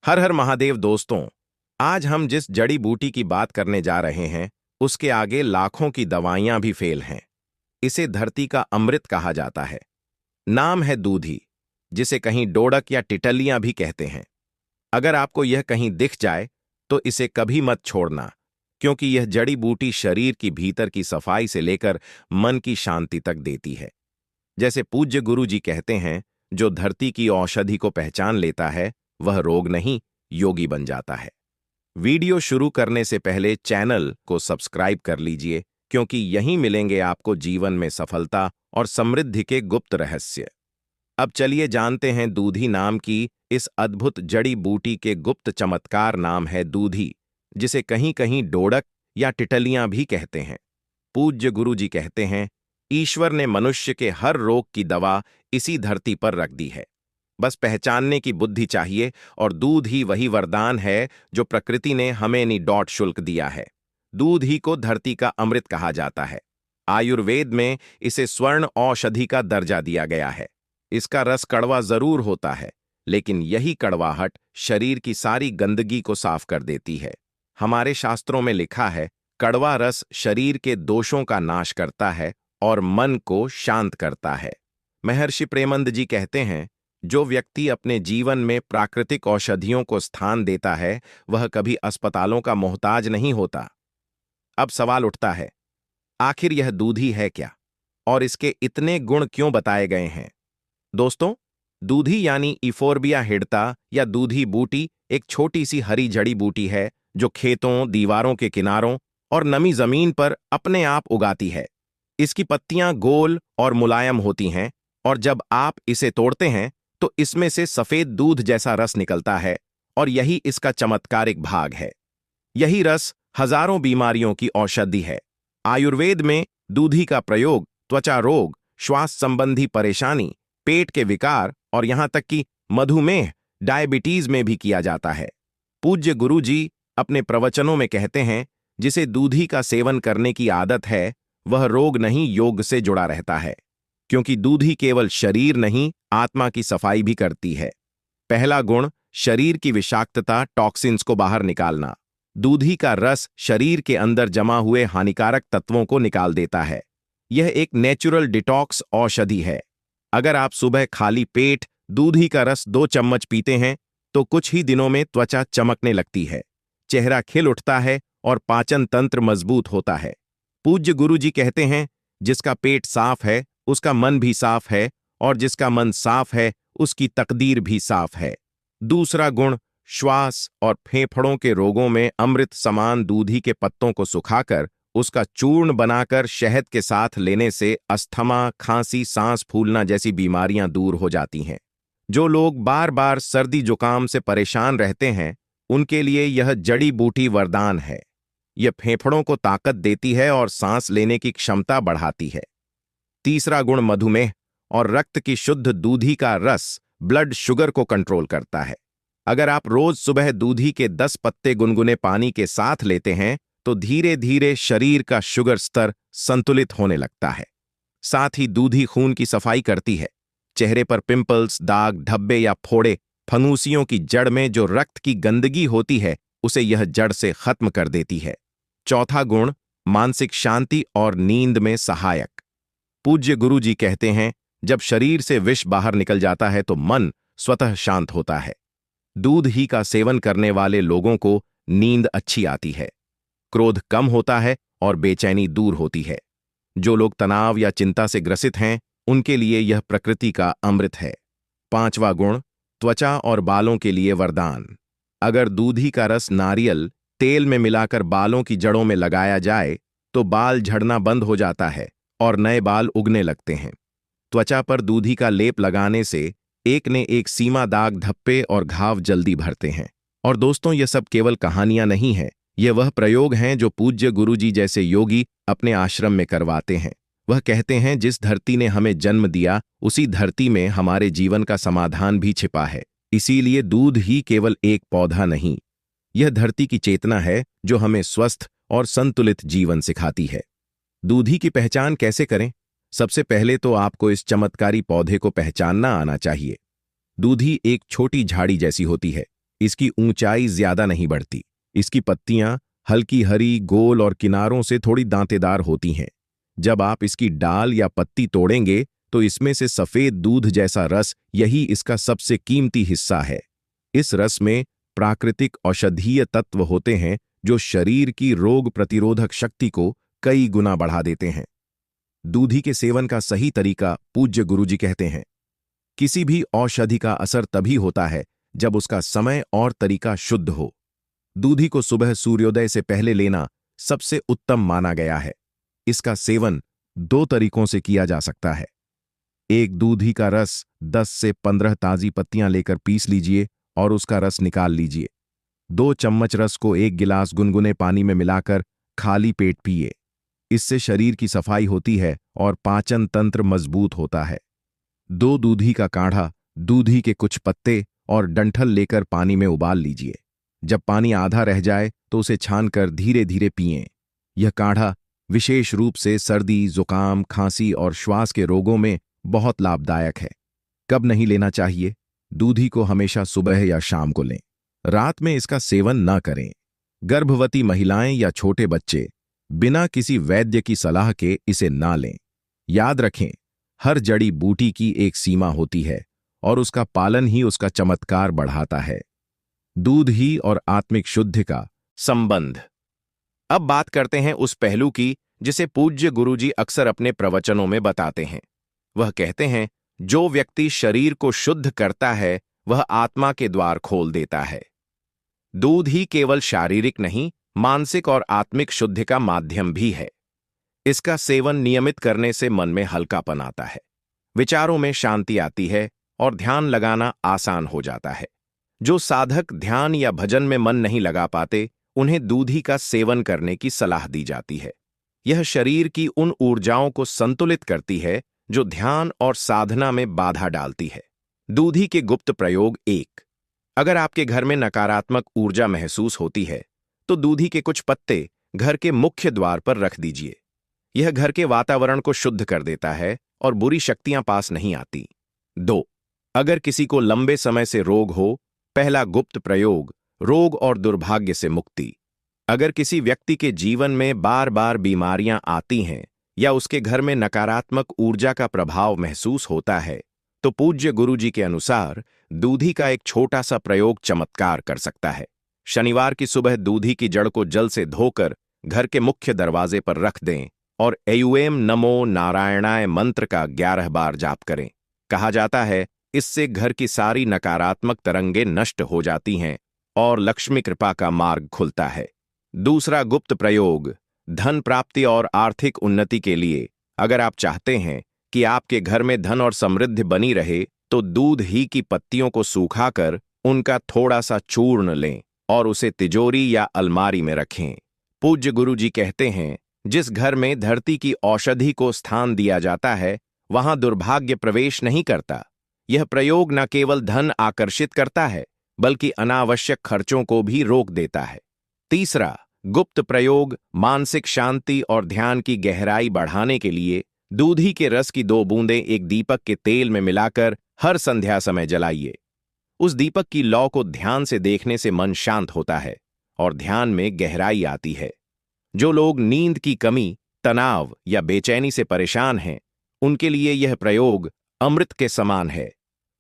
हर हर महादेव दोस्तों। आज हम जिस जड़ी बूटी की बात करने जा रहे हैं उसके आगे लाखों की दवाइयां भी फेल हैं। इसे धरती का अमृत कहा जाता है। नाम है दूधी, जिसे कहीं डोडक या टिटलियां भी कहते हैं। अगर आपको यह कहीं दिख जाए तो इसे कभी मत छोड़ना, क्योंकि यह जड़ी बूटी शरीर की भीतर की सफाई से लेकर मन की शांति तक देती है। जैसे पूज्य गुरु जी कहते हैं, जो धरती की औषधि को पहचान लेता है वह रोग नहीं, योगी बन जाता है। वीडियो शुरू करने से पहले चैनल को सब्सक्राइब कर लीजिए, क्योंकि यहीं मिलेंगे आपको जीवन में सफलता और समृद्धि के गुप्त रहस्य। अब चलिए जानते हैं दूधी नाम की इस अद्भुत जड़ी बूटी के गुप्त चमत्कार। नाम है दूधी, जिसे कहीं कहीं डोडक या टिटलियां भी कहते हैं। पूज्य गुरु जी कहते हैं, ईश्वर ने मनुष्य के हर रोग की दवा इसी धरती पर रख दी है। बस पहचानने की बुद्धि चाहिए, और दूध ही वही वरदान है जो प्रकृति ने हमें निडॉट शुल्क दिया है। दूध ही को धरती का अमृत कहा जाता है। आयुर्वेद में इसे स्वर्ण औषधि का दर्जा दिया गया है। इसका रस कड़वा जरूर होता है, लेकिन यही कड़वाहट शरीर की सारी गंदगी को साफ कर देती है। हमारे शास्त्रों में लिखा है, कड़वा रस शरीर के दोषों का नाश करता है और मन को शांत करता है। महर्षि प्रेमंद जी कहते हैं, जो व्यक्ति अपने जीवन में प्राकृतिक औषधियों को स्थान देता है वह कभी अस्पतालों का मोहताज नहीं होता। अब सवाल उठता है, आखिर यह दूधी है क्या, और इसके इतने गुण क्यों बताए गए हैं? दोस्तों, दूधी यानी इफोर्बिया हिडता या दूधी बूटी एक छोटी सी हरी जड़ी बूटी है जो खेतों, दीवारों के किनारों और नमी जमीन पर अपने आप उगाती है। इसकी पत्तियां गोल और मुलायम होती हैं, और जब आप इसे तोड़ते हैं तो इसमें से सफेद दूध जैसा रस निकलता है, और यही इसका चमत्कारिक भाग है। यही रस हजारों बीमारियों की औषधि है। आयुर्वेद में दूधी का प्रयोग त्वचा रोग, श्वास संबंधी परेशानी, पेट के विकार और यहां तक कि मधुमेह, डायबिटीज में भी किया जाता है। पूज्य गुरु जी अपने प्रवचनों में कहते हैं, जिसे दूधी का सेवन करने की आदत है वह रोग नहीं, योग से जुड़ा रहता है, क्योंकि दूधी केवल शरीर नहीं, आत्मा की सफाई भी करती है। पहला गुण, शरीर की विषाक्तता, टॉक्सिन्स को बाहर निकालना। दूधी का रस शरीर के अंदर जमा हुए हानिकारक तत्वों को निकाल देता है। यह एक नेचुरल डिटॉक्स औषधि है। अगर आप सुबह खाली पेट दूधी का रस 2 चम्मच पीते हैं तो कुछ ही दिनों में त्वचा चमकने लगती है, चेहरा खिल उठता है और पाचन तंत्र मजबूत होता है। पूज्य गुरु जी कहते हैं, जिसका पेट साफ है उसका मन भी साफ है, और जिसका मन साफ है उसकी तकदीर भी साफ है। दूसरा गुण, श्वास और फेफड़ों के रोगों में अमृत समान दूधी के पत्तों को सुखाकर उसका चूर्ण बनाकर शहद के साथ लेने से अस्थमा, खांसी, सांस फूलना जैसी बीमारियां दूर हो जाती हैं। जो लोग बार बार सर्दी जुकाम से परेशान रहते हैं उनके लिए यह जड़ी बूटी वरदान है। यह फेफड़ों को ताकत देती है और सांस लेने की क्षमता बढ़ाती है। तीसरा गुण, मधुमेह और रक्त की शुद्ध दूधी का रस ब्लड शुगर को कंट्रोल करता है। अगर आप रोज सुबह दूधी के 10 पत्ते गुनगुने पानी के साथ लेते हैं तो धीरे धीरे शरीर का शुगर स्तर संतुलित होने लगता है। साथ ही दूधी खून की सफाई करती है। चेहरे पर पिंपल्स, दाग, धब्बे या फोड़े, फंगूसियों की जड़ में जो रक्त की गंदगी होती है उसे यह जड़ से खत्म कर देती है। चौथा गुण, मानसिक शांति और नींद में सहायक। पूज्य गुरु जी कहते हैं, जब शरीर से विष बाहर निकल जाता है तो मन स्वतः शांत होता है। दूध ही का सेवन करने वाले लोगों को नींद अच्छी आती है, क्रोध कम होता है और बेचैनी दूर होती है। जो लोग तनाव या चिंता से ग्रसित हैं उनके लिए यह प्रकृति का अमृत है। पांचवा गुण, त्वचा और बालों के लिए वरदान। अगर दूधी का रस नारियल तेल में मिलाकर बालों की जड़ों में लगाया जाए तो बाल झड़ना बंद हो जाता है और नए बाल उगने लगते हैं। त्वचा पर दूधी का लेप लगाने से एक ने एक सीमा दाग, धब्बे और घाव जल्दी भरते हैं। और दोस्तों, यह सब केवल कहानियां नहीं है, ये वह प्रयोग हैं जो पूज्य गुरु जी जैसे योगी अपने आश्रम में करवाते हैं। वह कहते हैं, जिस धरती ने हमें जन्म दिया उसी धरती में हमारे जीवन का समाधान भी छिपा है। इसीलिए दूध ही केवल एक पौधा नहीं, यह धरती की चेतना है जो हमें स्वस्थ और संतुलित जीवन सिखाती है। दूधी की पहचान कैसे करें? सबसे पहले तो आपको इस चमत्कारी पौधे को पहचानना आना चाहिए। दूधी एक छोटी झाड़ी जैसी होती है। इसकी ऊंचाई ज्यादा नहीं बढ़ती। इसकी पत्तियां हल्की हरी, गोल और किनारों से थोड़ी दांतेदार होती हैं। जब आप इसकी डाल या पत्ती तोड़ेंगे तो इसमें से सफेद दूध जैसा रस, यही इसका सबसे कीमती हिस्सा है। इस रस में प्राकृतिक औषधीय तत्व होते हैं जो शरीर की रोग प्रतिरोधक शक्ति को कई गुना बढ़ा देते हैं। दूधी के सेवन का सही तरीका पूज्य गुरुजी कहते हैं, किसी भी औषधि का असर तभी होता है जब उसका समय और तरीका शुद्ध हो। दूधी को सुबह सूर्योदय से पहले लेना सबसे उत्तम माना गया है। इसका सेवन 2 तरीकों से किया जा सकता है। एक, दूधी का रस 10 से 15 ताजी पत्तियां लेकर पीस लीजिए और उसका रस निकाल लीजिए। 2 चम्मच रस को 1 गिलास गुनगुने पानी में मिलाकर खाली पेट पिए। इससे शरीर की सफाई होती है और पाचन तंत्र मजबूत होता है। 2 दूधी का काढ़ा, दूधी के कुछ पत्ते और डंठल लेकर पानी में उबाल लीजिए। जब पानी आधा रह जाए तो उसे छानकर धीरे धीरे पिएं। यह काढ़ा विशेष रूप से सर्दी, जुकाम, खांसी और श्वास के रोगों में बहुत लाभदायक है। कब नहीं लेना चाहिए? दूधी को हमेशा सुबह या शाम को लें। रात में इसका सेवन न करें। गर्भवती महिलाएं या छोटे बच्चे बिना किसी वैद्य की सलाह के इसे ना लें। याद रखें, हर जड़ी बूटी की एक सीमा होती है और उसका पालन ही उसका चमत्कार बढ़ाता है। दूध ही और आत्मिक शुद्धि का संबंध। अब बात करते हैं उस पहलू की जिसे पूज्य गुरुजी अक्सर अपने प्रवचनों में बताते हैं। वह कहते हैं, जो व्यक्ति शरीर को शुद्ध करता है वह आत्मा के द्वार खोल देता है। दूध ही केवल शारीरिक नहीं, मानसिक और आत्मिक शुद्धि का माध्यम भी है। इसका सेवन नियमित करने से मन में हल्कापन आता है, विचारों में शांति आती है और ध्यान लगाना आसान हो जाता है। जो साधक ध्यान या भजन में मन नहीं लगा पाते, उन्हें दूधी का सेवन करने की सलाह दी जाती है। यह शरीर की उन ऊर्जाओं को संतुलित करती है जो ध्यान और साधना में बाधा डालती है। दूधी के गुप्त प्रयोग। 1, अगर आपके घर में नकारात्मक ऊर्जा महसूस होती है तो दूधी के कुछ पत्ते घर के मुख्य द्वार पर रख दीजिए। यह घर के वातावरण को शुद्ध कर देता है और बुरी शक्तियां पास नहीं आती। 2, अगर किसी को लंबे समय से रोग हो, पहला गुप्त प्रयोग, रोग और दुर्भाग्य से मुक्ति। अगर किसी व्यक्ति के जीवन में बार बार बीमारियां आती हैं या उसके घर में नकारात्मक ऊर्जा का प्रभाव महसूस होता है तो पूज्य गुरुजी के अनुसार दूधी का एक छोटा सा प्रयोग चमत्कार कर सकता है। शनिवार की सुबह दूधी की जड़ को जल से धोकर घर के मुख्य दरवाजे पर रख दें और ऐं नमो नारायणाय मंत्र का 11 बार जाप करें। कहा जाता है, इससे घर की सारी नकारात्मक तरंगें नष्ट हो जाती हैं और लक्ष्मी कृपा का मार्ग खुलता है। दूसरा गुप्त प्रयोग, धन प्राप्ति और आर्थिक उन्नति के लिए। अगर आप चाहते हैं कि आपके घर में धन और समृद्धि बनी रहे तो दूध ही की पत्तियों को सूखाकर उनका थोड़ा सा चूर्ण लें और उसे तिजोरी या अलमारी में रखें। पूज्य गुरुजी कहते हैं, जिस घर में धरती की औषधि को स्थान दिया जाता है वहां दुर्भाग्य प्रवेश नहीं करता। यह प्रयोग न केवल धन आकर्षित करता है बल्कि अनावश्यक खर्चों को भी रोक देता है। तीसरा गुप्त प्रयोग, मानसिक शांति और ध्यान की गहराई बढ़ाने के लिए दूधी के रस की 2 बूंदें एक दीपक के तेल में मिलाकर हर संध्या समय जलाइए। उस दीपक की लौ को ध्यान से देखने से मन शांत होता है और ध्यान में गहराई आती है। जो लोग नींद की कमी, तनाव या बेचैनी से परेशान हैं, उनके लिए यह प्रयोग अमृत के समान है।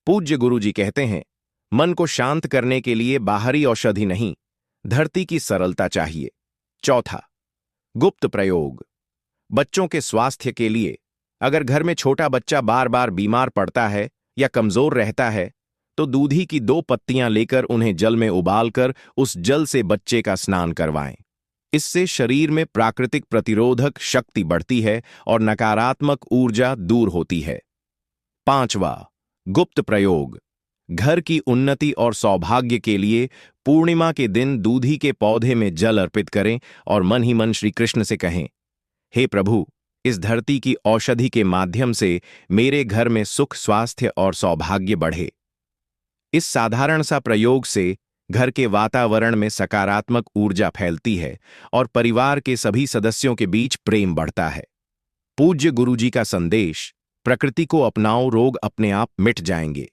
पूज्य गुरुजी कहते हैं, मन को शांत करने के लिए बाहरी औषधि नहीं, धरती की सरलता चाहिए। चौथा गुप्त प्रयोग, बच्चों के स्वास्थ्य के लिए। अगर घर में छोटा बच्चा बार बार बीमार पड़ता है या कमजोर रहता है तो दूधी की 2 पत्तियां लेकर उन्हें जल में उबालकर उस जल से बच्चे का स्नान करवाएं। इससे शरीर में प्राकृतिक प्रतिरोधक शक्ति बढ़ती है और नकारात्मक ऊर्जा दूर होती है। 5वां गुप्त प्रयोग, घर की उन्नति और सौभाग्य के लिए पूर्णिमा के दिन दूधी के पौधे में जल अर्पित करें और मन ही मन श्री कृष्ण से कहें, हे प्रभु, इस धरती की औषधि के माध्यम से मेरे घर में सुख, स्वास्थ्य और सौभाग्य बढ़े। इस साधारण सा प्रयोग से घर के वातावरण में सकारात्मक ऊर्जा फैलती है और परिवार के सभी सदस्यों के बीच प्रेम बढ़ता है। पूज्य गुरुजी का संदेश, प्रकृति को अपनाओ, रोग अपने आप मिट जाएंगे।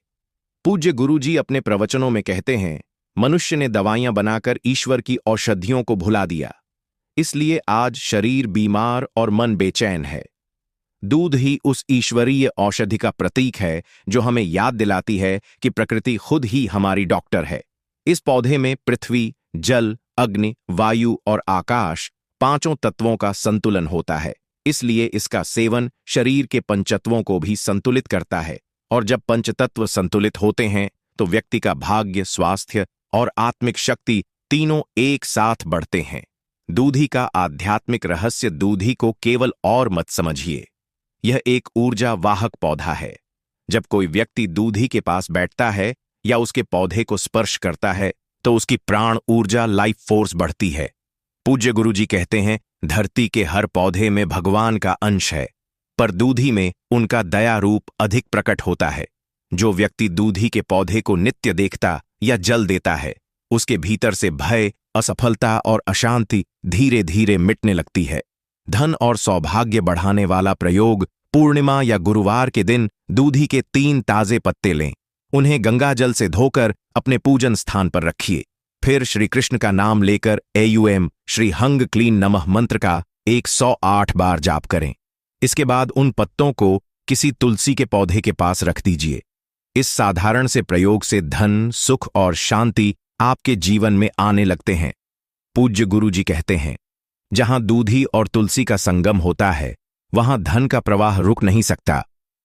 पूज्य गुरुजी अपने प्रवचनों में कहते हैं, मनुष्य ने दवाइयां बनाकर ईश्वर की औषधियों को भुला दिया। इसलिए आज शरीर बीमार और मन बेचैन है। दूध ही उस ईश्वरीय औषधि का प्रतीक है जो हमें याद दिलाती है कि प्रकृति खुद ही हमारी डॉक्टर है। इस पौधे में पृथ्वी, जल, अग्नि, वायु और आकाश पांचों तत्वों का संतुलन होता है। इसलिए इसका सेवन शरीर के पंचतत्वों को भी संतुलित करता है, और जब पंचतत्व संतुलित होते हैं तो व्यक्ति का भाग्य, स्वास्थ्य और आत्मिक शक्ति तीनों एक साथ बढ़ते हैं। दूधी का आध्यात्मिक रहस्य। दूधी को केवल और मत समझिए, यह एक ऊर्जा वाहक पौधा है। जब कोई व्यक्ति दूधी के पास बैठता है या उसके पौधे को स्पर्श करता है तो उसकी प्राण ऊर्जा, लाइफ फोर्स बढ़ती है। पूज्य गुरुजी कहते हैं, धरती के हर पौधे में भगवान का अंश है, पर दूधी में उनका दया रूप अधिक प्रकट होता है। जो व्यक्ति दूधी के पौधे को नित्य देखता या जल देता है, उसके भीतर से भय, असफलता और अशांति धीरे धीरे मिटने लगती है। धन और सौभाग्य बढ़ाने वाला प्रयोग। पूर्णिमा या गुरुवार के दिन दूधी के 3 ताजे पत्ते लें, उन्हें गंगाजल से धोकर अपने पूजन स्थान पर रखिए। फिर श्री कृष्ण का नाम लेकर AUM श्री हंग क्लीन नमः मंत्र का 108 बार जाप करें। इसके बाद उन पत्तों को किसी तुलसी के पौधे के पास रख दीजिए। इस साधारण से प्रयोग से धन, सुख और शांति आपके जीवन में आने लगते हैं। पूज्य गुरुजी कहते हैं, जहां दूधी और तुलसी का संगम होता है वहां धन का प्रवाह रुक नहीं सकता।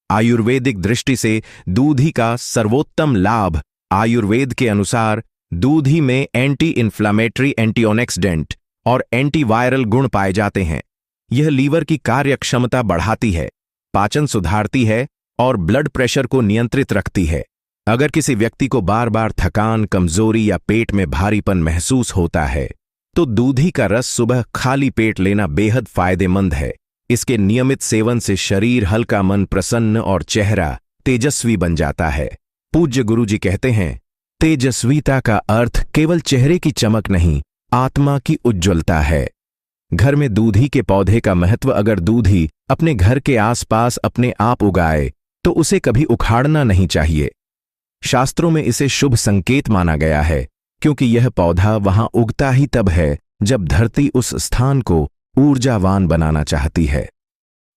आयुर्वेदिक दृष्टि से दूधी का सर्वोत्तम लाभ। आयुर्वेद के अनुसार दूधी में एंटी इन्फ्लामेटरी, एंटीऑक्सीडेंट और एंटीवायरल गुण पाए जाते हैं। यह लीवर की कार्यक्षमता बढ़ाती है, पाचन सुधारती है और ब्लड प्रेशर को नियंत्रित रखती है। अगर किसी व्यक्ति को बार बार थकान, कमजोरी या पेट में भारीपन महसूस होता है तो दूधी का रस सुबह खाली पेट लेना बेहद फायदेमंद है। इसके नियमित सेवन से शरीर हल्का, मन प्रसन्न और चेहरा तेजस्वी बन जाता है। पूज्य गुरुजी कहते हैं, तेजस्वीता का अर्थ केवल चेहरे की चमक नहीं, आत्मा की उज्ज्वलता है। घर में दूधी के पौधे का महत्व। अगर दूधी अपने घर के आसपास अपने आप उगाए तो उसे कभी उखाड़ना नहीं चाहिए। शास्त्रों में इसे शुभ संकेत माना गया है, क्योंकि यह पौधा वहां उगता ही तब है जब धरती उस स्थान को ऊर्जावान बनाना चाहती है।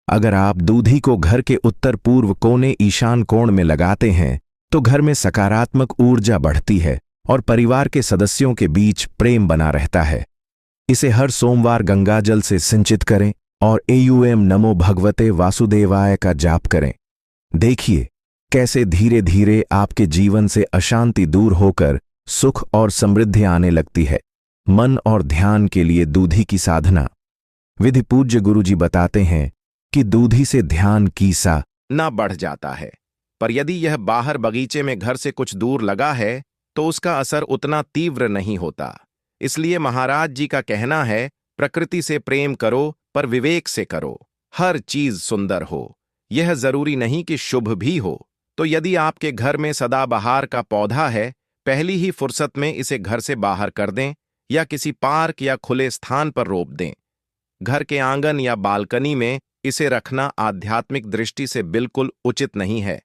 अगर आप दूधी को घर के उत्तर पूर्व कोने, ईशान कोण में लगाते हैं तो घर में सकारात्मक ऊर्जा बढ़ती है और परिवार के सदस्यों के बीच प्रेम बना रहता है। इसे हर सोमवार गंगाजल से सिंचित करें और AUM नमो भगवते वासुदेवाय का जाप करें। देखिए कैसे धीरे धीरे आपके जीवन से अशांति दूर होकर सुख और समृद्धि आने लगती है। मन और ध्यान के लिए दूधी की साधना विधि। पूज्य गुरुजी बताते हैं कि दूधी से ध्यान कीसा ना बढ़ जाता है, पर यदि यह बाहर बगीचे में घर से कुछ दूर लगा है तो उसका असर उतना तीव्र नहीं होता। इसलिए महाराज जी का कहना है, प्रकृति से प्रेम करो पर विवेक से करो। हर चीज सुंदर हो, यह जरूरी नहीं कि शुभ भी हो। तो यदि आपके घर में सदाबहार का पौधा है, पहली ही फुर्सत में इसे घर से बाहर कर दें या किसी पार्क या खुले स्थान पर रोप दें। घर के आंगन या बालकनी में इसे रखना आध्यात्मिक दृष्टि से बिल्कुल उचित नहीं है।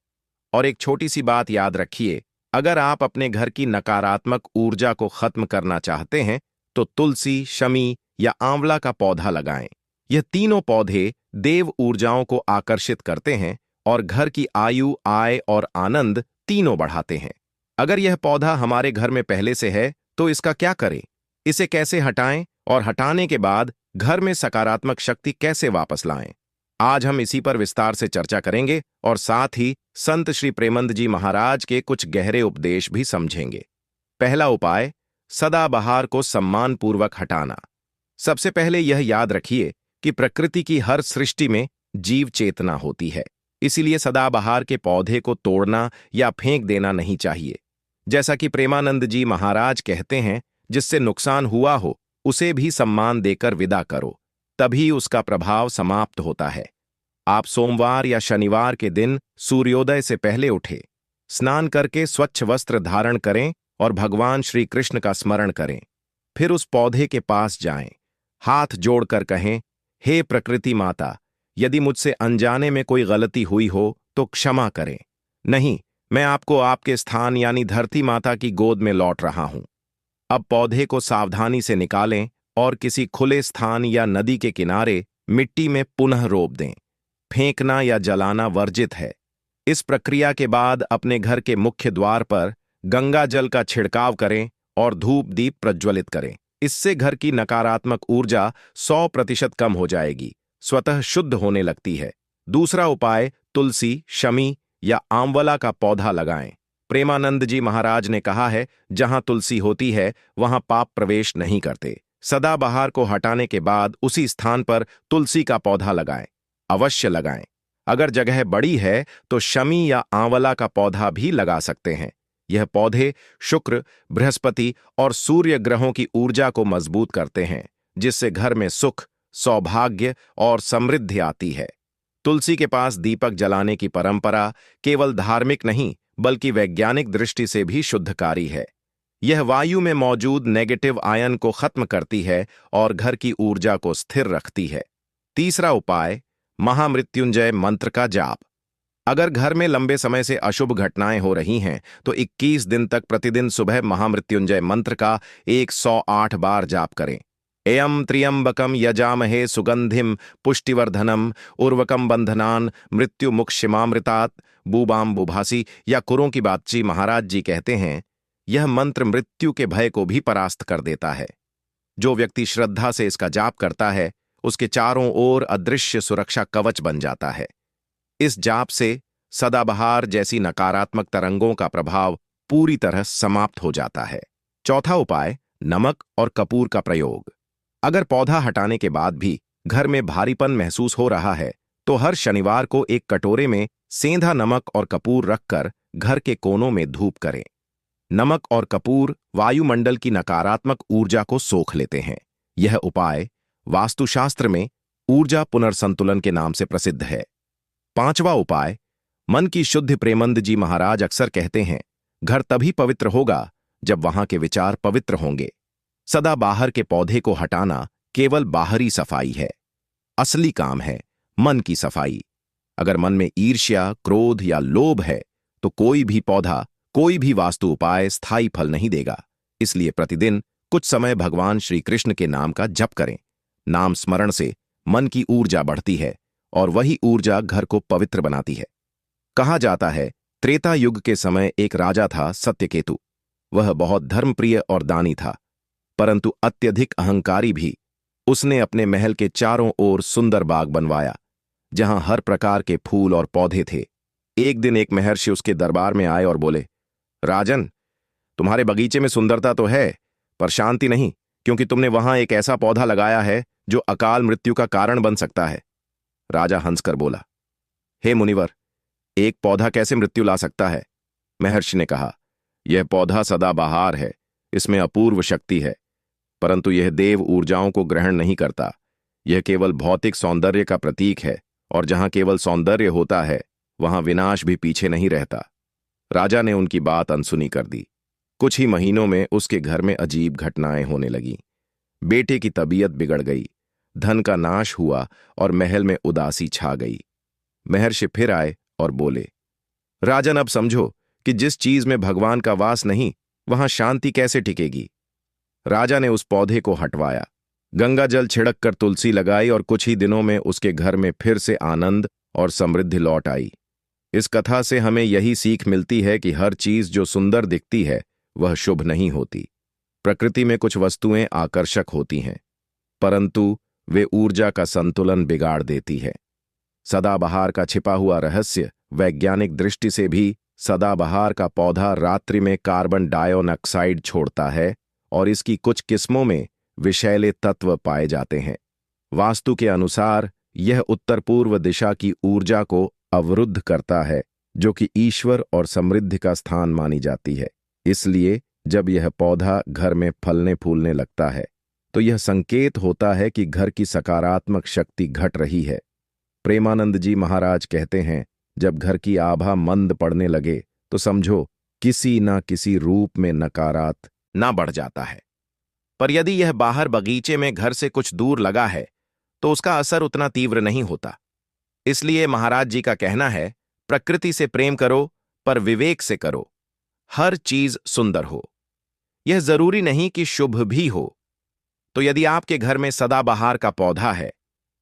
और एक छोटी सी बात याद रखिए, अगर आप अपने घर की नकारात्मक ऊर्जा को खत्म करना चाहते हैं तो तुलसी, शमी या आंवला का पौधा लगाएं। यह तीनों पौधे देव ऊर्जाओं को आकर्षित करते हैं और घर की आयु, आय और आनंद तीनों बढ़ाते हैं। अगर यह पौधा हमारे घर में पहले से है तो इसका क्या करें, इसे कैसे हटाएं और हटाने के बाद घर में सकारात्मक शक्ति कैसे वापस लाएं, आज हम इसी पर विस्तार से चर्चा करेंगे और साथ ही संत श्री प्रेमानंद जी महाराज के कुछ गहरे उपदेश भी समझेंगे। पहला उपाय, सदाबहार को सम्मानपूर्वक हटाना। सबसे पहले यह याद रखिए कि प्रकृति की हर सृष्टि में जीव चेतना होती है, इसीलिए सदाबहार के पौधे को तोड़ना या फेंक देना नहीं चाहिए। जैसा कि प्रेमानंद जी महाराज कहते हैं, जिससे नुकसान हुआ हो उसे भी सम्मान देकर विदा करो, तभी उसका प्रभाव समाप्त होता है। आप सोमवार या शनिवार के दिन सूर्योदय से पहले उठें, स्नान करके स्वच्छ वस्त्र धारण करें और भगवान श्री कृष्ण का स्मरण करें। फिर उस पौधे के पास जाएं, हाथ जोड़कर कहें, हे प्रकृति माता, यदि मुझसे अनजाने में कोई गलती हुई हो तो क्षमा करें। नहीं, मैं आपको आपके स्थान यानी धरती माता की गोद में लौट रहा हूं। अब पौधे को सावधानी से निकालें और किसी खुले स्थान या नदी के किनारे मिट्टी में पुनः रोप दें। फेंकना या जलाना वर्जित है। इस प्रक्रिया के बाद अपने घर के मुख्य द्वार पर गंगा जल का छिड़काव करें और धूप दीप प्रज्वलित करें। इससे घर की नकारात्मक ऊर्जा 100% कम हो जाएगी, स्वतः शुद्ध होने लगती है। दूसरा उपाय, तुलसी, शमी या आंवला का पौधा लगाएं। प्रेमानंद जी महाराज ने कहा है, जहां तुलसी होती है वहां पाप प्रवेश नहीं करते। सदाबहार को हटाने के बाद उसी स्थान पर तुलसी का पौधा लगाएं, अवश्य लगाएं। अगर जगह बड़ी है तो शमी या आंवला का पौधा भी लगा सकते हैं। यह पौधे शुक्र, बृहस्पति और सूर्य ग्रहों की ऊर्जा को मजबूत करते हैं, जिससे घर में सुख, सौभाग्य और समृद्धि आती है। तुलसी के पास दीपक जलाने की परंपरा केवल धार्मिक नहीं बल्कि वैज्ञानिक दृष्टि से भी शुद्धकारी है। यह वायु में मौजूद नेगेटिव आयन को खत्म करती है और घर की ऊर्जा को स्थिर रखती है। तीसरा उपाय, महामृत्युंजय मंत्र का जाप। अगर घर में लंबे समय से अशुभ घटनाएं हो रही हैं तो 21 दिन तक प्रतिदिन सुबह महामृत्युंजय मंत्र का 108 बार जाप करें। एयम त्र्यंबकम यजामहे सुगंधिम पुष्टिवर्धनम उर्वकम बंधनान मृत्युमुक्षिमामृतात् बूबाम बुभासी या कुरों की बातची महाराज जी कहते हैं, यह मंत्र मृत्यु के भय को भी परास्त कर देता है। जो व्यक्ति श्रद्धा से इसका जाप करता है उसके चारों ओर अदृश्य सुरक्षा कवच बन जाता है। इस जाप से सदाबहार जैसी नकारात्मक तरंगों का प्रभाव पूरी तरह समाप्त हो जाता है। चौथा उपाय, नमक और कपूर का प्रयोग। अगर पौधा हटाने के बाद भी घर में भारीपन महसूस हो रहा है तो हर शनिवार को एक कटोरे में सेंधा नमक और कपूर रखकर घर के कोनों में धूप करें। नमक और कपूर वायुमंडल की नकारात्मक ऊर्जा को सोख लेते हैं। यह उपाय वास्तुशास्त्र में ऊर्जा पुनर्संतुलन के नाम से प्रसिद्ध है। पांचवा उपाय, मन की शुद्धि। प्रेमानंद जी महाराज अक्सर कहते हैं, घर तभी पवित्र होगा जब वहां के विचार पवित्र होंगे। सदाबहार के पौधे को हटाना केवल बाहरी सफाई है, असली काम है मन की सफाई। अगर मन में ईर्ष्या, क्रोध या लोभ है तो कोई भी पौधा, कोई भी वास्तु उपाय स्थायी फल नहीं देगा। इसलिए प्रतिदिन कुछ समय भगवान श्री कृष्ण के नाम का जप करें। नाम स्मरण से मन की ऊर्जा बढ़ती है और वही ऊर्जा घर को पवित्र बनाती है। कहा जाता है, त्रेता युग के समय एक राजा था सत्यकेतु। वह बहुत धर्मप्रिय और दानी था, परंतु अत्यधिक अहंकारी भी। उसने अपने महल के चारों ओर सुंदर बाग बनवाया जहां हर प्रकार के फूल और पौधे थे। एक दिन एक महर्षि उसके दरबार में आए और बोले, राजन, तुम्हारे बगीचे में सुंदरता तो है पर शांति नहीं, क्योंकि तुमने वहां एक ऐसा पौधा लगाया है जो अकाल मृत्यु का कारण बन सकता है। राजा हंसकर बोला, हे मुनिवर, एक पौधा कैसे मृत्यु ला सकता है? महर्षि ने कहा, यह पौधा सदाबहार है, इसमें अपूर्व शक्ति है, परंतु यह देव ऊर्जाओं को ग्रहण नहीं करता। यह केवल भौतिक सौंदर्य का प्रतीक है, और जहां केवल सौंदर्य होता है वहां विनाश भी पीछे नहीं रहता। राजा ने उनकी बात अनसुनी कर दी। कुछ ही महीनों में उसके घर में अजीब घटनाएं होने लगीं। बेटे की तबीयत बिगड़ गई, धन का नाश हुआ और महल में उदासी छा गई। महर्षि फिर आए और बोले, राजन, अब समझो कि जिस चीज में भगवान का वास नहीं वहां शांति कैसे टिकेगी। राजा ने उस पौधे को हटवाया, गंगा जल छिड़क कर तुलसी लगाई और कुछ ही दिनों में उसके घर में फिर से आनंद और समृद्धि लौट आई। इस कथा से हमें यही सीख मिलती है कि हर चीज जो सुंदर दिखती है वह शुभ नहीं होती। प्रकृति में कुछ वस्तुएं आकर्षक होती हैं, परंतु वे ऊर्जा का संतुलन बिगाड़ देती है। सदाबहार का छिपा हुआ रहस्य वैज्ञानिक दृष्टि से भी, सदाबहार का पौधा रात्रि में कार्बन डाइऑक्साइड छोड़ता है और इसकी कुछ किस्मों में विषैले तत्व पाए जाते हैं। वास्तु के अनुसार यह उत्तर पूर्व दिशा की ऊर्जा को अवरुद्ध करता है, जो कि ईश्वर और समृद्धि का स्थान मानी जाती है। इसलिए जब यह पौधा घर में फलने फूलने लगता है तो यह संकेत होता है कि घर की सकारात्मक शक्ति घट रही है। प्रेमानंद जी महाराज कहते हैं, जब घर की आभा मंद पड़ने लगे तो समझो किसी ना किसी रूप में नकारात्मक ना बढ़ जाता है। पर यदि यह बाहर बगीचे में घर से कुछ दूर लगा है तो उसका असर उतना तीव्र नहीं होता। इसलिए महाराज जी का कहना है, प्रकृति से प्रेम करो पर विवेक से करो, हर चीज सुंदर हो। यह जरूरी नहीं कि शुभ भी हो। तो यदि आपके घर में सदाबहार का पौधा है,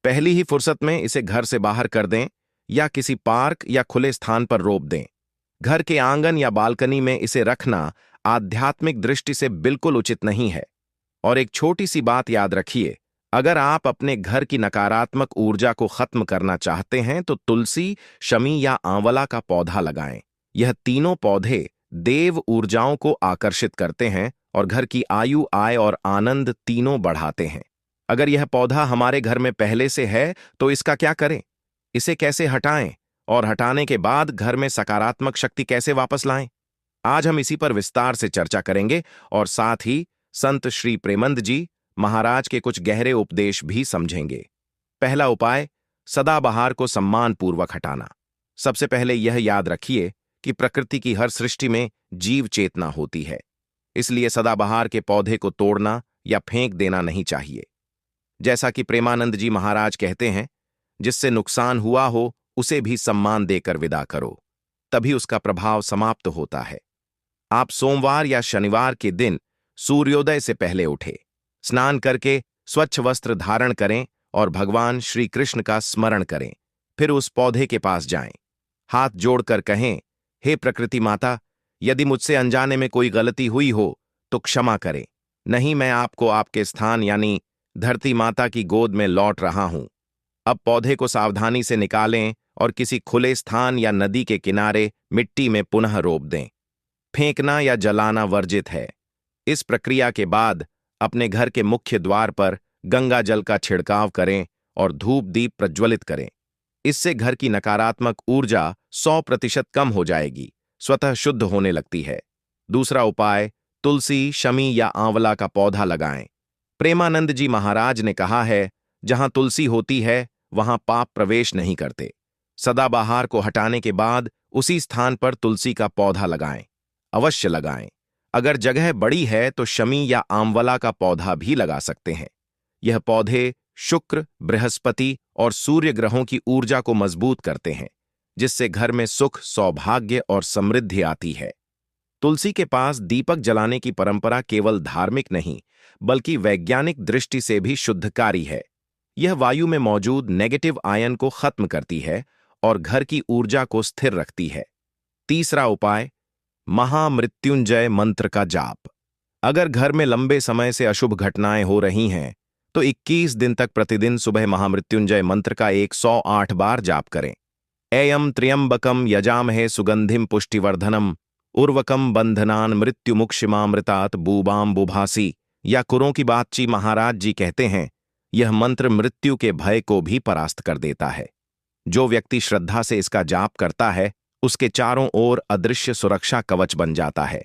पहली ही फुर्सत में इसे घर से बाहर कर दें या किसी पार्क या खुले स्थान पर रोप दें। घर के आंगन या बालकनी में इसे रखना आध्यात्मिक दृष्टि से बिल्कुल उचित नहीं है। और एक छोटी सी बात याद रखिए, अगर आप अपने घर की नकारात्मक ऊर्जा को खत्म करना चाहते हैं तो तुलसी, शमी या आंवला का पौधा लगाएं। यह तीनों पौधे देव ऊर्जाओं को आकर्षित करते हैं और घर की आयु, आय और आनंद तीनों बढ़ाते हैं। अगर यह पौधा हमारे घर में पहले से है तो इसका क्या करें, इसे कैसे हटाएं और हटाने के बाद घर में सकारात्मक शक्ति कैसे वापस लाएं? आज हम इसी पर विस्तार से चर्चा करेंगे और साथ ही संत श्री प्रेमंद जी महाराज के कुछ गहरे उपदेश भी समझेंगे। पहला उपाय, सदाबहार को सम्मानपूर्वक हटाना। सबसे पहले यह याद रखिए कि प्रकृति की हर सृष्टि में जीव चेतना होती है, इसलिए सदाबहार के पौधे को तोड़ना या फेंक देना नहीं चाहिए। जैसा कि प्रेमानंद जी महाराज कहते हैं, जिससे नुकसान हुआ हो उसे भी सम्मान देकर विदा करो, तभी उसका प्रभाव समाप्त होता है। आप सोमवार या शनिवार के दिन सूर्योदय से पहले उठे, स्नान करके स्वच्छ वस्त्र धारण करें और भगवान श्री कृष्ण का स्मरण करें। फिर उस पौधे के पास जाएं, हाथ जोड़कर कहें, हे प्रकृति माता, यदि मुझसे अनजाने में कोई गलती हुई हो तो क्षमा करें। नहीं, मैं आपको आपके स्थान यानी धरती माता की गोद में लौट रहा हूं। अब पौधे को सावधानी से निकालें और किसी खुले स्थान या नदी के किनारे मिट्टी में पुनः रोप दें। फेंकना या जलाना वर्जित है। इस प्रक्रिया के बाद अपने घर के मुख्य द्वार पर गंगा जल का छिड़काव करें और धूप दीप प्रज्वलित करें। इससे घर की नकारात्मक ऊर्जा 100% कम हो जाएगी, स्वतः शुद्ध होने लगती है। दूसरा उपाय, तुलसी, शमी या आंवला का पौधा लगाएं। प्रेमानंद जी महाराज ने कहा है, जहां तुलसी होती है वहां पाप प्रवेश नहीं करते। सदाबहार को हटाने के बाद उसी स्थान पर तुलसी का पौधा लगाएं, अवश्य लगाएं। अगर जगह बड़ी है तो शमी या आंवला का पौधा भी लगा सकते हैं। यह पौधे शुक्र, बृहस्पति और सूर्य ग्रहों की ऊर्जा को मजबूत करते हैं, जिससे घर में सुख, सौभाग्य और समृद्धि आती है। तुलसी के पास दीपक जलाने की परंपरा केवल धार्मिक नहीं बल्कि वैज्ञानिक दृष्टि से भी शुद्धकारी है। यह वायु में मौजूद नेगेटिव आयन को खत्म करती है और घर की ऊर्जा को स्थिर रखती है। तीसरा उपाय, महामृत्युंजय मंत्र का जाप। अगर घर में लंबे समय से अशुभ घटनाएं हो रही हैं तो 21 दिन तक प्रतिदिन सुबह महामृत्युंजय मंत्र का 108 बार जाप करें। एयम त्र्यंबकम यजामहे सुगंधिम पुष्टिवर्धनम उर्वकम बंधनान मृत्युमुक्षिमामृतात् बूबाम बुभासी। या कुरों की बातची महाराज जी कहते हैं, यह मंत्र मृत्यु के भय को भी परास्त कर देता है। जो व्यक्ति श्रद्धा से इसका जाप करता है उसके चारों ओर अदृश्य सुरक्षा कवच बन जाता है।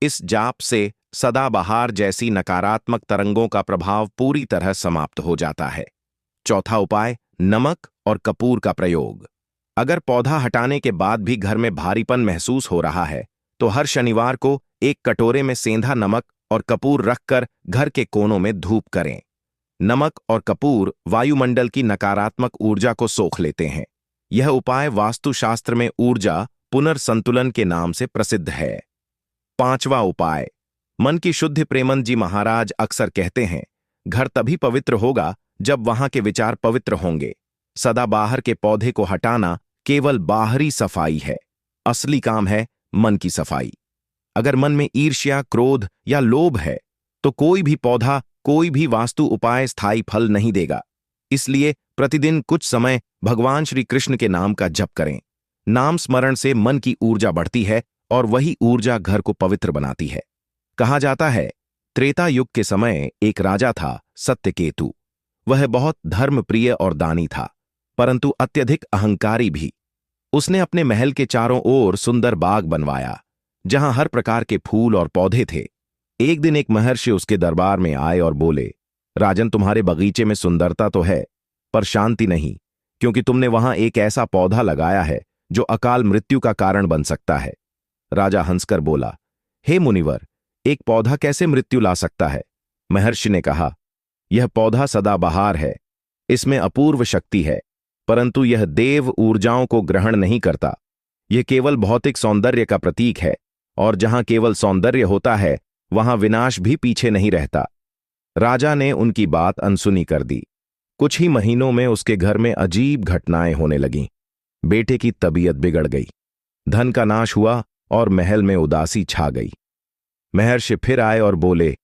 इस जाप से सदाबहार जैसी नकारात्मक तरंगों का प्रभाव पूरी तरह समाप्त हो जाता है। चौथा उपाय, नमक और कपूर का प्रयोग। अगर पौधा हटाने के बाद भी घर में भारीपन महसूस हो रहा है तो हर शनिवार को एक कटोरे में सेंधा नमक और कपूर रखकर घर के कोनों में धूप करें। नमक और कपूर वायुमंडल की नकारात्मक ऊर्जा को सोख लेते हैं। यह उपाय वास्तुशास्त्र में ऊर्जा पुनर्संतुलन के नाम से प्रसिद्ध है। पांचवा उपाय, मन की शुद्धि। प्रेमंद जी महाराज अक्सर कहते हैं, घर तभी पवित्र होगा जब वहां के विचार पवित्र होंगे। सदाबहार के पौधे को हटाना केवल बाहरी सफाई है, असली काम है मन की सफाई। अगर मन में ईर्ष्या, क्रोध या लोभ है तो कोई भी पौधा, कोई भी वास्तु उपाय स्थायी फल नहीं देगा। इसलिए प्रतिदिन कुछ समय भगवान श्री कृष्ण के नाम का जप करें। नाम स्मरण से मन की ऊर्जा बढ़ती है और वही ऊर्जा घर को पवित्र बनाती है। कहा जाता है, त्रेता युग के समय एक राजा था, सत्यकेतु। वह बहुत धर्मप्रिय और दानी था, परंतु अत्यधिक अहंकारी भी। उसने अपने महल के चारों ओर सुंदर बाग बनवाया, जहां हर प्रकार के फूल और पौधे थे। एक दिन एक महर्षि उसके दरबार में आए और बोले, राजन, तुम्हारे बगीचे में सुंदरता तो है पर शांति नहीं, क्योंकि तुमने वहां एक ऐसा पौधा लगाया है जो अकाल मृत्यु का कारण बन सकता है। राजा हंसकर बोला, हे मुनिवर, एक पौधा कैसे मृत्यु ला सकता है? महर्षि ने कहा, यह पौधा सदाबहार है। इसमें अपूर्व शक्ति है, परंतु यह देव ऊर्जाओं को ग्रहण नहीं करता। यह केवल भौतिक सौंदर्य का प्रतीक है, और जहां केवल सौंदर्य होता है वहां विनाश भी पीछे नहीं रहता। राजा ने उनकी बात अनसुनी कर दी। कुछ ही महीनों में उसके घर में अजीब घटनाएं होने लगीं। बेटे की तबीयत बिगड़ गई, धन का नाश हुआ और महल में उदासी छा गई। महर्षि फिर आए और बोले,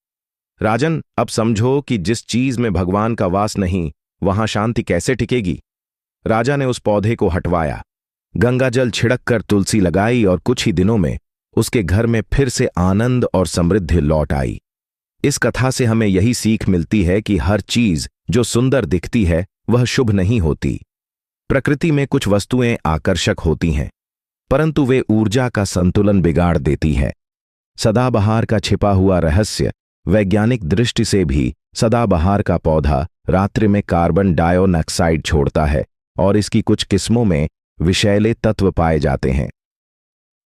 राजन, अब समझो कि जिस चीज में भगवान का वास नहीं, वहां शांति कैसे टिकेगी। राजा ने उस पौधे को हटवाया, गंगाजल छिड़क कर तुलसी लगाई और कुछ ही दिनों में उसके घर में फिर से आनंद और समृद्धि लौट आई। इस कथा से हमें यही सीख मिलती है कि हर चीज जो सुंदर दिखती है वह शुभ नहीं होती। प्रकृति में कुछ वस्तुएं आकर्षक होती हैं, परंतु वे ऊर्जा का संतुलन बिगाड़ देती है। सदाबहार का छिपा हुआ रहस्य वैज्ञानिक दृष्टि से भी, सदाबहार का पौधा रात्रि में कार्बन डाइऑक्साइड छोड़ता है और इसकी कुछ किस्मों में विषैले तत्व पाए जाते हैं।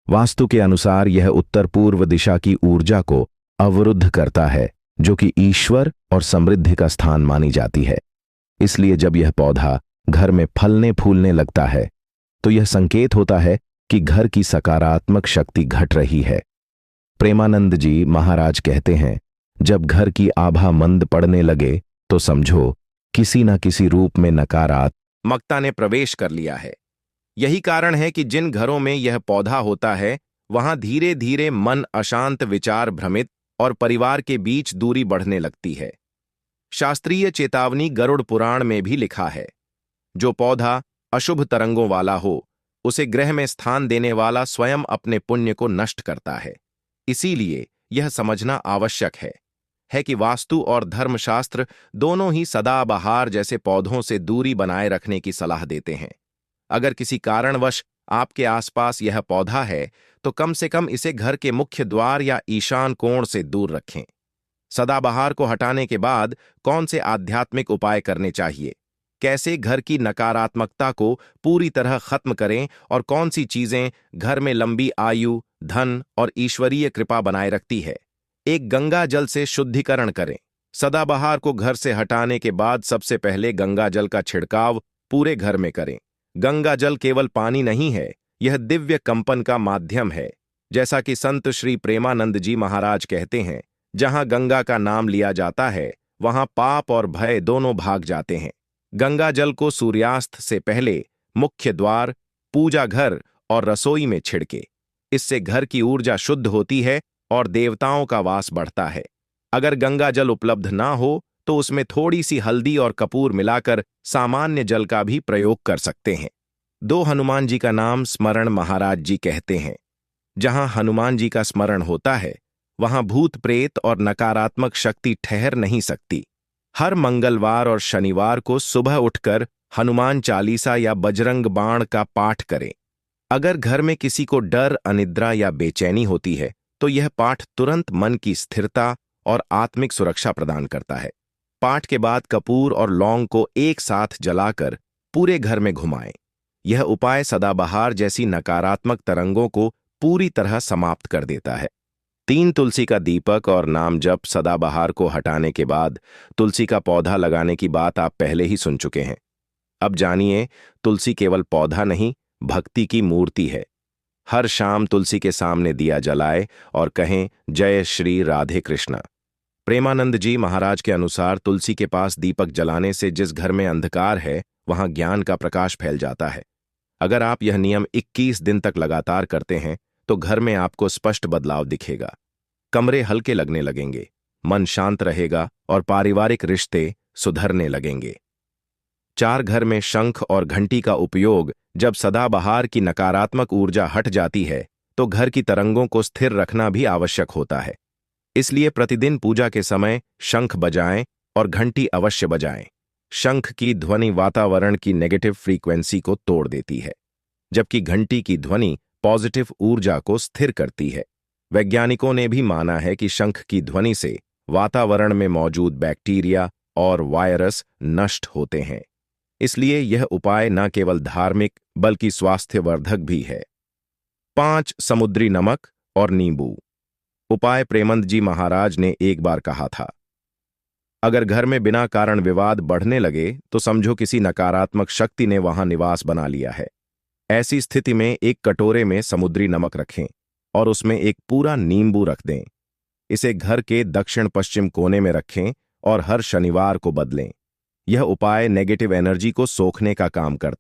वास्तु के अनुसार यह उत्तर पूर्व दिशा की ऊर्जा को अवरुद्ध करता है, जो कि ईश्वर और समृद्धि का स्थान मानी जाती है। इसलिए जब यह पौधा घर में फलने फूलने लगता है तो यह संकेत होता है कि घर की सकारात्मक शक्ति घट रही है। प्रेमानंद जी महाराज कहते हैं, जब घर की आभा मंद पड़ने लगे तो समझो किसी न किसी रूप में नकारात्मकता ने प्रवेश कर लिया है। यही कारण है कि जिन घरों में यह पौधा होता है वहां धीरे धीरे मन अशांत, विचार भ्रमित और परिवार के बीच दूरी बढ़ने लगती है। शास्त्रीय चेतावनी गरुड़ पुराण में भी लिखा है, जो पौधा अशुभ तरंगों वाला हो उसे ग्रह में स्थान देने वाला स्वयं अपने पुण्य को नष्ट करता है। इसीलिए यह समझना आवश्यक है कि वास्तु और धर्मशास्त्र दोनों ही सदाबहार जैसे पौधों से दूरी बनाए रखने की सलाह देते हैं। अगर किसी कारणवश आपके आसपास यह पौधा है तो कम से कम इसे घर के मुख्य द्वार या ईशान कोण से दूर रखें। सदाबहार को हटाने के बाद कौन से आध्यात्मिक उपाय करने चाहिए, कैसे घर की नकारात्मकता को पूरी तरह खत्म करें और कौन सी चीजें घर में लंबी आयु, धन और ईश्वरीय कृपा बनाए रखती है। एक गंगा जल से शुद्धिकरण करें। सदाबहार को घर से हटाने के बाद सबसे पहले गंगा जल का छिड़काव पूरे घर में करें। गंगा जल केवल पानी नहीं है, यह दिव्य कंपन का माध्यम है। जैसा कि संत श्री प्रेमानंद जी महाराज कहते हैं, जहां गंगा का नाम लिया जाता है वहां पाप और भय दोनों भाग जाते हैं। गंगा जल को सूर्यास्त से पहले मुख्य द्वार, पूजा घर और रसोई में छिड़के। इससे घर की ऊर्जा शुद्ध होती है और देवताओं का वास बढ़ता है। अगर गंगा जल उपलब्ध ना हो तो उसमें थोड़ी सी हल्दी और कपूर मिलाकर सामान्य जल का भी प्रयोग कर सकते हैं। 2 हनुमान जी का नाम स्मरण महाराज जी कहते हैं, जहां हनुमान जी का स्मरण होता है वहां भूत प्रेत और नकारात्मक शक्ति ठहर नहीं सकती। हर मंगलवार और शनिवार को सुबह उठकर हनुमान चालीसा या बजरंग बाण का पाठ करें। अगर घर में किसी को डर, अनिद्रा या बेचैनी होती है तो यह पाठ तुरंत मन की स्थिरता और आत्मिक सुरक्षा प्रदान करता है। पाठ के बाद कपूर और लौंग को एक साथ जलाकर पूरे घर में घुमाएं। यह उपाय सदाबहार जैसी नकारात्मक तरंगों को पूरी तरह समाप्त कर देता है। 3 तुलसी का दीपक और नाम जप। सदाबहार को हटाने के बाद तुलसी का पौधा लगाने की बात आप पहले ही सुन चुके हैं। अब जानिए, तुलसी केवल पौधा नहीं, भक्ति की मूर्ति है। हर शाम तुलसी के सामने दिया जलाए और कहें, जय श्री राधे कृष्णा। प्रेमानंद जी महाराज के अनुसार तुलसी के पास दीपक जलाने से जिस घर में अंधकार है वहां ज्ञान का प्रकाश फैल जाता है। अगर आप यह नियम 21 दिन तक लगातार करते हैं तो घर में आपको स्पष्ट बदलाव दिखेगा। कमरे हल्के लगने लगेंगे, मन शांत रहेगा और पारिवारिक रिश्ते सुधरने लगेंगे। 4 घर में शंख और घंटी का उपयोग। जब सदाबहार की नकारात्मक ऊर्जा हट जाती है तो घर की तरंगों को स्थिर रखना भी आवश्यक होता है। इसलिए प्रतिदिन पूजा के समय शंख बजाएं और घंटी अवश्य बजाएं। शंख की ध्वनि वातावरण की नेगेटिव फ्रीक्वेंसी को तोड़ देती है, जबकि घंटी की ध्वनि पॉजिटिव ऊर्जा को स्थिर करती है। वैज्ञानिकों ने भी माना है कि शंख की ध्वनि से वातावरण में मौजूद बैक्टीरिया और वायरस नष्ट होते हैं। इसलिए यह उपाय न केवल धार्मिक बल्कि स्वास्थ्यवर्धक भी है। 5 समुद्री नमक और नींबू। उपाय प्रेमंद जी महाराज ने एक बार कहा था, अगर घर में बिना कारण विवाद बढ़ने लगे तो समझो किसी नकारात्मक शक्ति ने वहां निवास बना लिया है। ऐसी स्थिति में एक कटोरे में समुद्री नमक रखें और उसमें एक पूरा नींबू रख दें। इसे घर के दक्षिण पश्चिम कोने में रखें और हर शनिवार को बदलें। यह उपाय नेगेटिव एनर्जी को सोखने का काम करता है।